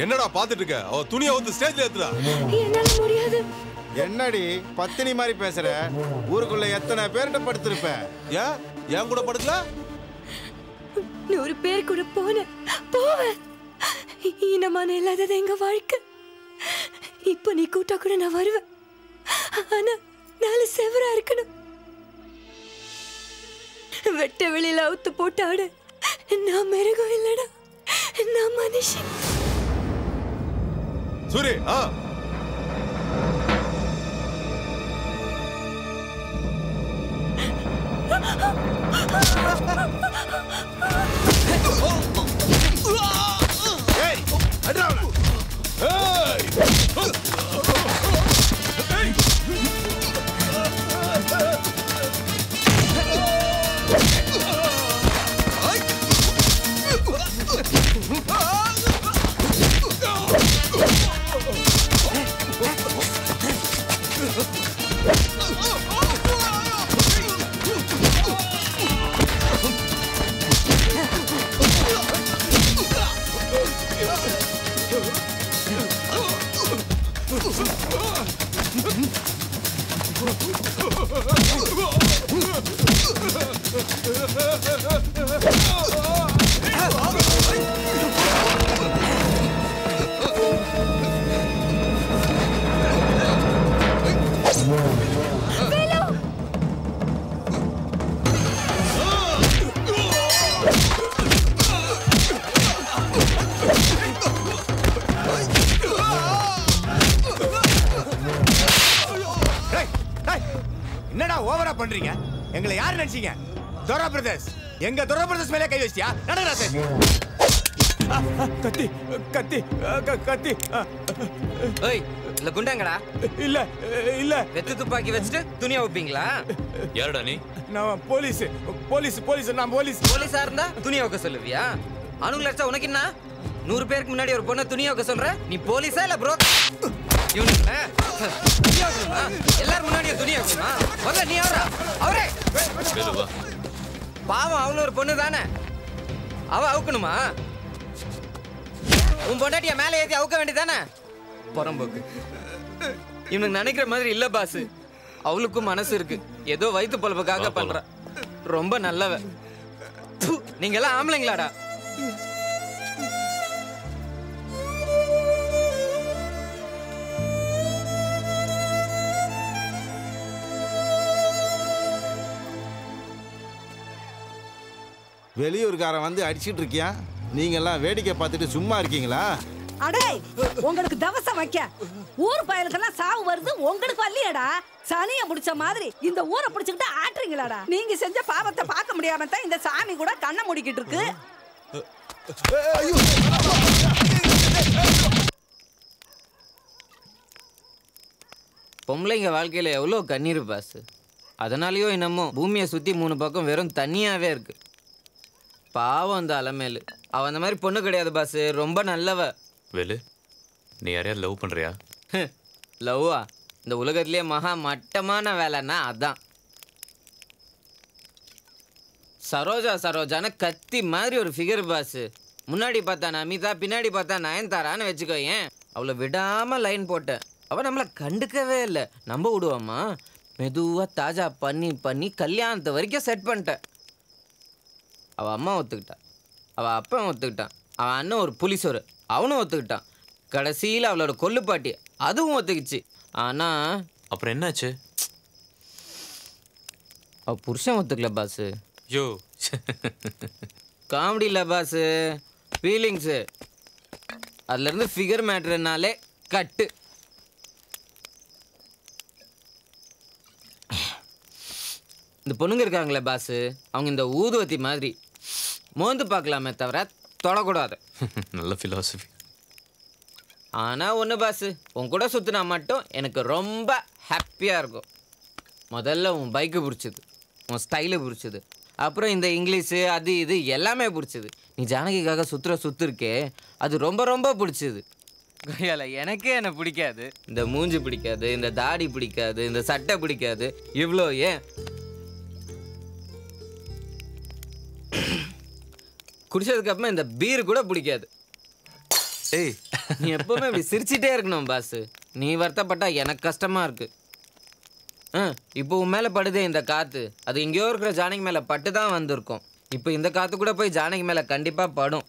என்னடா பாத்துட்டு இருக்க? அவ துணியை வந்து ஸ்டேஜ்ல ஏத்துடா. என்னால முடியாது. என்னடி பத்தினி மாதிரி பேசுற? ஊருக்குள்ள எத்தனை பேர்கிட்ட படுத்திருப்ப? ஏன் கூட படுக்கல? 100 பேர் கூட போவேன். இனமான இல்லாதது எங்க வாழ்க்கை. இப்ப நீ கூட்டா கூட நான் வருவேன். ஆனா 4 செவரா இருக்கணும். வெட்ட வெளியில அவுத்து போட்டு ஆடு. நான் மிருகம் இல்லடா, நான் மனுஷன். சூரி என்னடா ஓவரா பண்றீங்க? எங்களை யார் நினைச்சீங்க? துரை பிரதர்ஸ். எங்க துரை பிரதர்ஸ் மேலே கை வச்சியா? நடங்கடா சார். கத்தி கத்தி கத்தி. ஏய், இல்ல குண்டாங்கடா. இல்ல இல்ல. வெத்து துப்பாக்கி வச்சுட்டு துணியா வைப்பீங்களா? யாருடா நீ? நான் போலீஸ் போலீஸ் போலீஸ். நான் போலீஸ். போலீஸா இருந்தா துணியா வைக்க சொல்லுவியா? அணுகுல அடிச்சா உனக்கு என்ன? 100 பேருக்கு முன்னாடி ஒரு பொண்ணை துணியா வைக்க சொல்ற? நீ போலீஸா இல்ல ப்ரோ? எல்லாரும் முன்னாடியே துணியா வைக்கணுமா? முதல்ல நீ அவரே பாவம், அவள ஒரு பொண்ணு தானே, அவ அவுக்கணுமா? உன் பொண்டாட்டிய மேலே ஏத்தி அவுக்க வேண்டியதானே? புறம்போக்கு. இவனுக்கு நினைக்கிற மாதிரி இல்ல பாஸ். அவளுக்கும் மனசு இருக்கு, ஏதோ வயிற்று பொழப்புக்காக பண்ற. ரொம்ப நல்லவ. நீங்க எல்லாம் ஆம்பளைங்களாடா? வெளியூர்காரன் வந்து அடிச்சிட்டு இருக்கியா? நீங்க எல்லாம் வேடிக்கை பார்த்துட்டு சும்மா இருக்கீங்களா? அடே, உங்களுக்கு தவசம் வைக்க ஊர் பயலுக்கெல்லாம் சாவு வருது, உங்களுக்கு வரலையடா. சனிய முடிச்ச மாதிரி இந்த ஊரை பிடிச்சுக்கிட்டு ஆட்டுறீங்களாடா. நீங்க செஞ்ச பாவத்தை பார்க்க முடியாம தான் இந்த சாமி கூட கண்ணை மூடிக்கிட்டு இருக்கு. பொம்பளைங்க வாழ்க்கையில எவ்வளோ கண்ணீர் பாஸ். அதனாலயோ என்னமோ பூமியை சுத்தி 3 பக்கம் வெறும் தண்ணியாவே இருக்கு. பாவம் அந்த அலமேலு. அவன் அந்த மாதிரி பொண்ணு கிடையாது பாஸ், ரொம்ப நல்லவ. வேலு, நீ யாரையாவது லவ் பண்றியா? லவ்வா? இந்த உலகத்திலேயே மகா மட்டமான வேலைன்னா அதான். சரோஜான்னு கத்தி மாதிரி ஒரு ஃபிகர் பாஸ். முன்னாடி பார்த்தா நமிதா, பின்னாடி பார்த்தா நயன்தாரான்னு வச்சுக்கோ. ஏன் அவளை விடாம லைன் போட்டேன். அவள் நம்மளை கண்டுக்கவே இல்லை. நம்ப விடுவாமா? மெதுவாக தாஜா பண்ணி கல்யாணத்தை வரைக்கும் செட் பண்ணிட்டேன். அவள் அம்மா ஒத்துக்கிட்டான், அவள் அப்பா ஒத்துக்கிட்டான், அவன் அண்ணன் ஒரு புலிசோரு அவனும் ஒத்துக்கிட்டான். கடைசியில் அவளோட கொல்லுப்பாட்டி அதுவும் ஒத்துக்கிச்சு. ஆனால் அப்புறம் என்னாச்சு? அவள் புருஷன் ஒத்துக்கல பாஸு. யோ, காமெடி இல்லை பாஸு, ஃபீலிங்ஸு. அதுலேருந்து ஃபிகர் மேட்ருனாலே கட்டு. இந்த பொண்ணுங்க இருக்காங்களே பாஸு, அவங்க இந்த ஊதுவத்தி மாதிரி மோந்து பார்க்கலாமே தவிர தொடக்கூடாது. நல்ல ஃபிலாசபி. ஆனால் ஒன்று பாஸு, உன் கூட சுற்றினா மட்டும் எனக்கு ரொம்ப ஹாப்பியாக இருக்கும். முதல்ல உன் பைக்கு பிடிச்சிது, உன் ஸ்டைலு பிடிச்சிது, அப்புறம் இந்த இங்கிலீஷு அது இது எல்லாமே பிடிச்சிது. நீ ஜானகிக்காக சுற்று இருக்கே, அது ரொம்ப ரொம்ப பிடிச்சிது. கையால் எனக்கே என்னை பிடிக்காது. இந்த மூஞ்சி பிடிக்காது, இந்த தாடி பிடிக்காது, இந்த சட்டை பிடிக்காது. இவ்வளோ ஏன் குடிச்சதுக்கப்புறம் இந்த பீர் கூட பிடிக்காது. ஏய் நீ எப்பவுமே இப்படி சிரிச்சிட்டே இருக்கணும் பாஸ். நீ வருத்தப்பட்டா எனக்கு கஷ்டமா இருக்கு. இப்போ உன் மேல படுதே இந்த காத்து, அது எங்கேயோ இருக்கிற ஜானகி மேல பட்டு தான் வந்திருக்கும். இப்போ இந்த காத்து கூட போய் ஜானகி மேல கண்டிப்பா படும்.